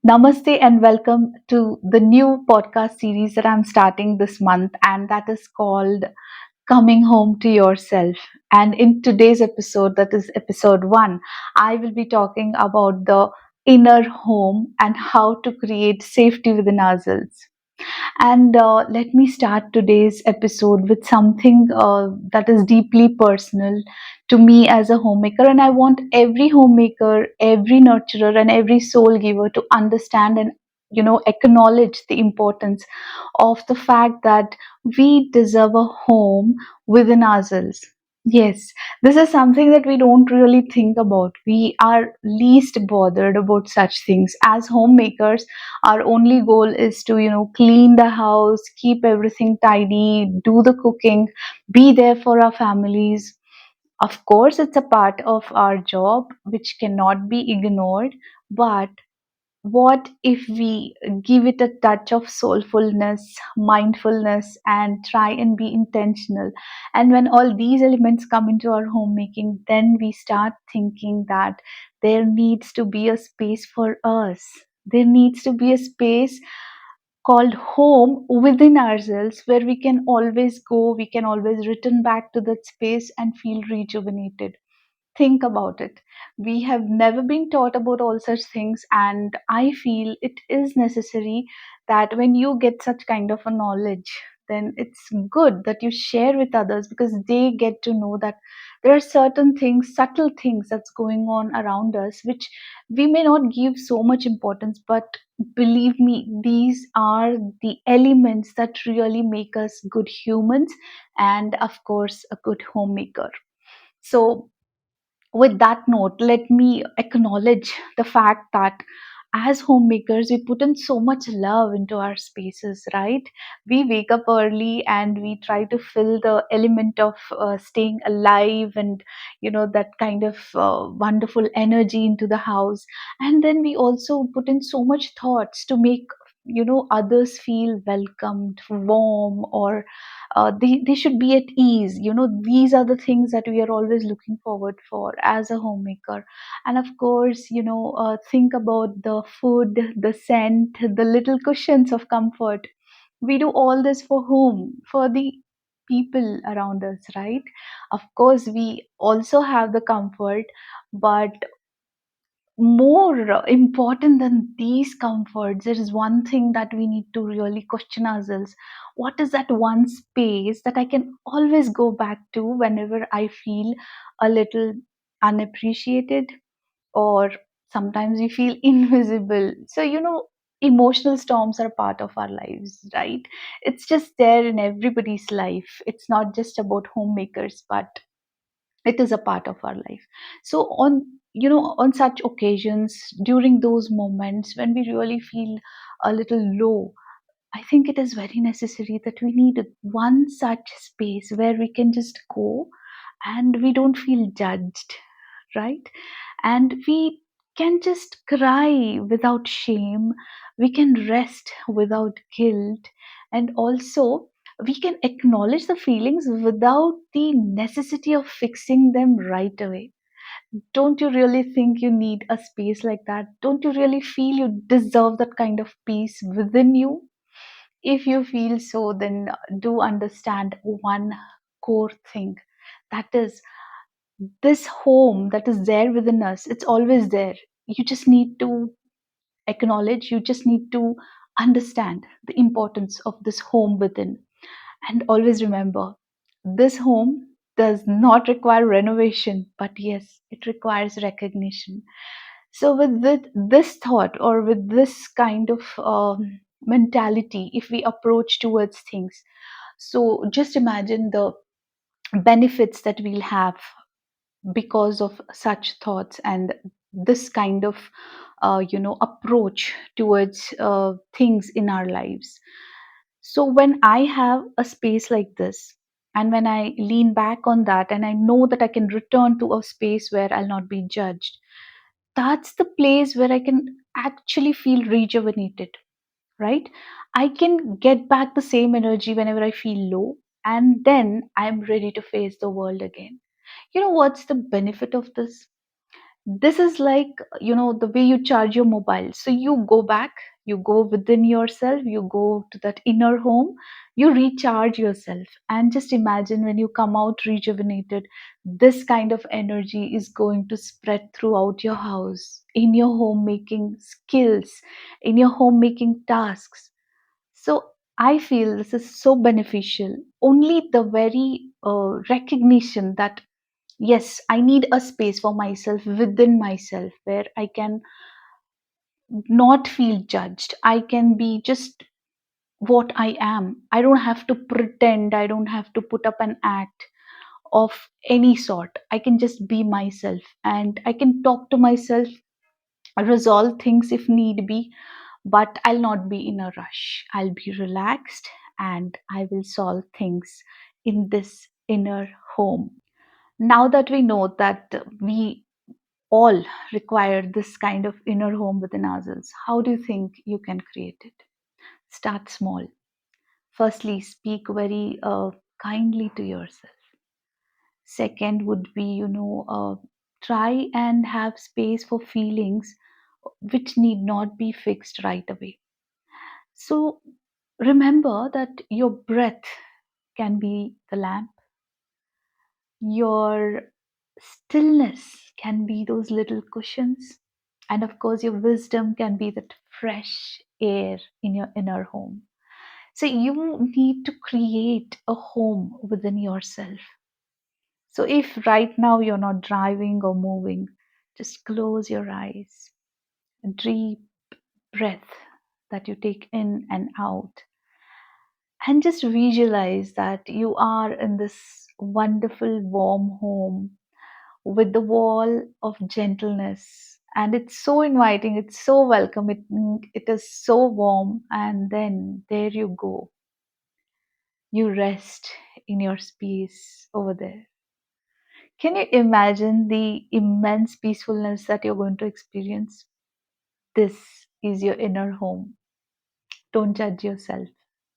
Namaste and welcome to the new podcast series that I'm starting this month, and that is called Coming Home to Yourself. And in today's episode, that is episode 1, I will be talking about the inner home and how to create safety within ourselves. And let me start today's episode with something that is deeply personal to me as a homemaker. And I want every homemaker, every nurturer, and every soul giver to understand and acknowledge the importance of the fact that we deserve a home within ourselves. Yes, this is something that we don't really think about. We are least bothered about such things. As homemakers, our only goal is to, clean the house, keep everything tidy, do the cooking, be there for our families. Of course, it's a part of our job which cannot be ignored, but what if we give it a touch of soulfulness, mindfulness, and try and be intentional? And when all these elements come into our homemaking, then we start thinking that there needs to be a space for us. There needs to be a space called home within ourselves where we can always go, we can always return back to that space and feel rejuvenated. Think about it. We have never been taught about all such things, and I feel it is necessary that when you get such kind of a knowledge, then it's good that you share with others because they get to know that there are certain things, subtle things that's going on around us, which we may not give so much importance, but believe me, these are the elements that really make us good humans and, of course, a good homemaker. So, with that note, let me acknowledge the fact that as homemakers, we put in so much love into our spaces, right? We wake up early and we try to fill the element of staying alive and, that kind of wonderful energy into the house. And then we also put in so much thoughts to make others feel welcomed, warm, or they should be at ease. These are the things that we are always looking forward for as a homemaker. And of course, think about the food, the scent, the little cushions of comfort. We do all this for whom? For the people around us, right? Of course, we also have the comfort, but more important than these comforts, there is one thing that we need to really question ourselves. What is that one space that I can always go back to whenever I feel a little unappreciated, or sometimes we feel invisible? So, emotional storms are part of our lives, right? It's just there in everybody's life. It's not just about homemakers, but it is a part of our life. So on such occasions, during those moments when we really feel a little low, I think it is very necessary that we need one such space where we can just go and we don't feel judged, right? And we can just cry without shame, we can rest without guilt, and also we can acknowledge the feelings without the necessity of fixing them right away. Don't you really think you need a space like that? Don't you really feel you deserve that kind of peace within you? If you feel so, then do understand one core thing, that is, this home that is there within us, it's always there. You just need to acknowledge, you just need to understand the importance of this home within. And always remember, this home does not require renovation, but yes, it requires recognition. So with this thought, or with this kind of mentality, if we approach towards things, so just imagine the benefits that we'll have because of such thoughts and this kind of approach towards things in our lives. So when I have a space like this, and when I lean back on that and I know that I can return to a space where I'll not be judged, that's the place where I can actually feel rejuvenated, right? I can get back the same energy whenever I feel low, and then I'm ready to face the world again. You know what's the benefit of this? This is like, the way you charge your mobile. So you go back, you go within yourself, you go to that inner home, you recharge yourself, and just imagine when you come out rejuvenated, this kind of energy is going to spread throughout your house, in your homemaking skills, in your homemaking tasks. So I feel this is so beneficial. Only the very recognition that yes, I need a space for myself within myself where I can not feel judged. I can be just what I am. I don't have to pretend. I don't have to put up an act of any sort. I can just be myself and I can talk to myself, resolve things if need be, but I'll not be in a rush. I'll be relaxed and I will solve things in this inner home. Now that we know that we all require this kind of inner home within ourselves, how do you think you can create it? Start small. Firstly, speak very kindly to yourself. Second would be, try and have space for feelings which need not be fixed right away. So remember that your breath can be the lamp, your stillness can be those little cushions, and of course, your wisdom can be that fresh air in your inner home. So, you need to create a home within yourself. So, if right now you're not driving or moving, just close your eyes, deep breath that you take in and out, and just visualize that you are in this wonderful, warm home with the wall of gentleness, and it's so inviting, it's so welcome, it is so warm, and then there you go, you rest in your space over there. Can you imagine the immense peacefulness that you're going to experience? This is your inner home. Don't judge yourself,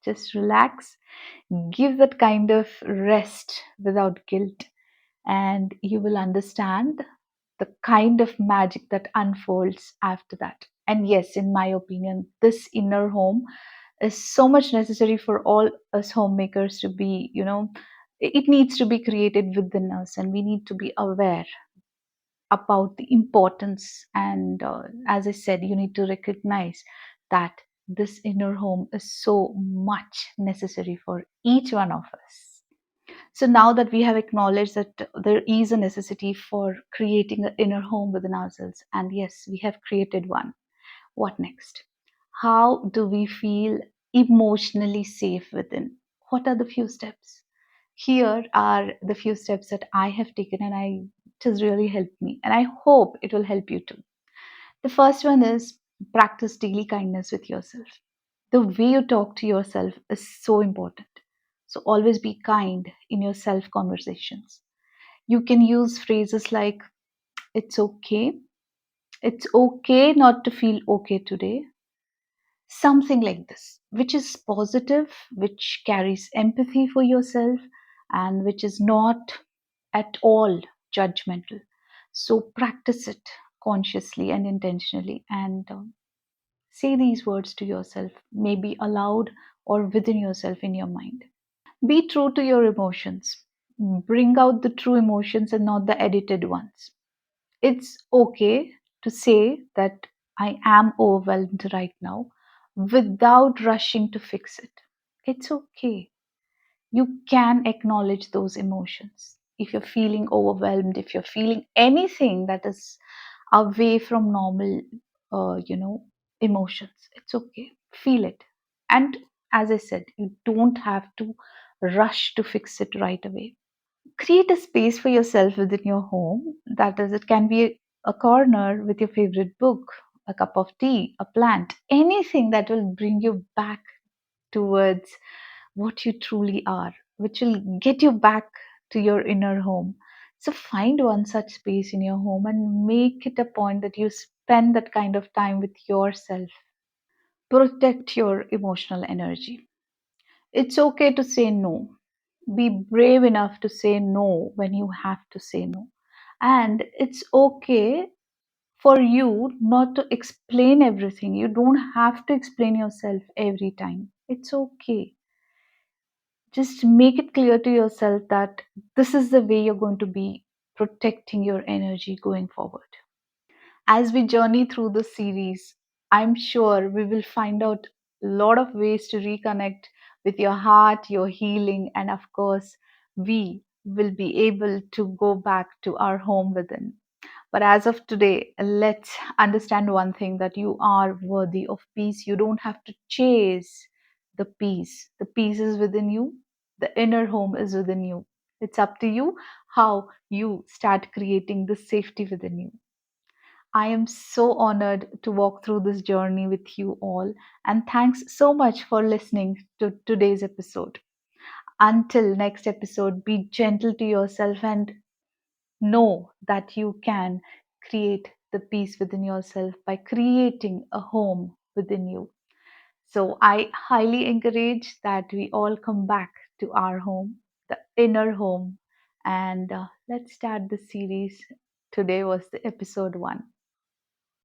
just relax, give that kind of rest without guilt, and you will understand the kind of magic that unfolds after that. And yes, in my opinion, this inner home is so much necessary for all us homemakers to be, it needs to be created within us, and we need to be aware about the importance. And as I said, you need to recognize that this inner home is so much necessary for each one of us. So now that we have acknowledged that there is a necessity for creating an inner home within ourselves, and yes, we have created one, what next? How do we feel emotionally safe within? What are the few steps? Here are the few steps that I have taken, and it has really helped me, and I hope it will help you too. The first one is practice daily kindness with yourself. The way you talk to yourself is so important. So always be kind in your self conversations. You can use phrases like, it's okay, it's okay not to feel okay today, something like this, which is positive, which carries empathy for yourself, and which is not at all judgmental. So practice it consciously and intentionally, and say these words to yourself, maybe aloud or within yourself in your mind. Be true to your emotions. Bring out the true emotions and not the edited ones. It's okay to say that I am overwhelmed right now without rushing to fix it. It's okay. You can acknowledge those emotions. If you're feeling overwhelmed, if you're feeling anything that is away from normal, emotions, it's okay. Feel it. And as I said, you don't have to rush to fix it right away. Create a space for yourself within your home. That is, it can be a corner with your favorite book, a cup of tea, a plant, anything that will bring you back towards what you truly are, which will get you back to your inner home. So find one such space in your home and make it a point that you spend that kind of time with yourself. Protect your emotional energy. It's okay to say no. Be brave enough to say no when you have to say no. And it's okay for you not to explain everything. You don't have to explain yourself every time. It's okay. Just make it clear to yourself that this is the way you're going to be protecting your energy going forward. As we journey through the series, I'm sure we will find out a lot of ways to reconnect with your heart, your healing, and of course, we will be able to go back to our home within. But as of today, let's understand one thing, that you are worthy of peace. You don't have to chase the peace. The peace is within you, the inner home is within you. It's up to you how you start creating the safety within you. I am so honored to walk through this journey with you all, and thanks so much for listening to today's episode. Until next episode, be gentle to yourself and know that you can create the peace within yourself by creating a home within you. So I highly encourage that we all come back to our home, the inner home, and let's start the series. Today was the episode 1.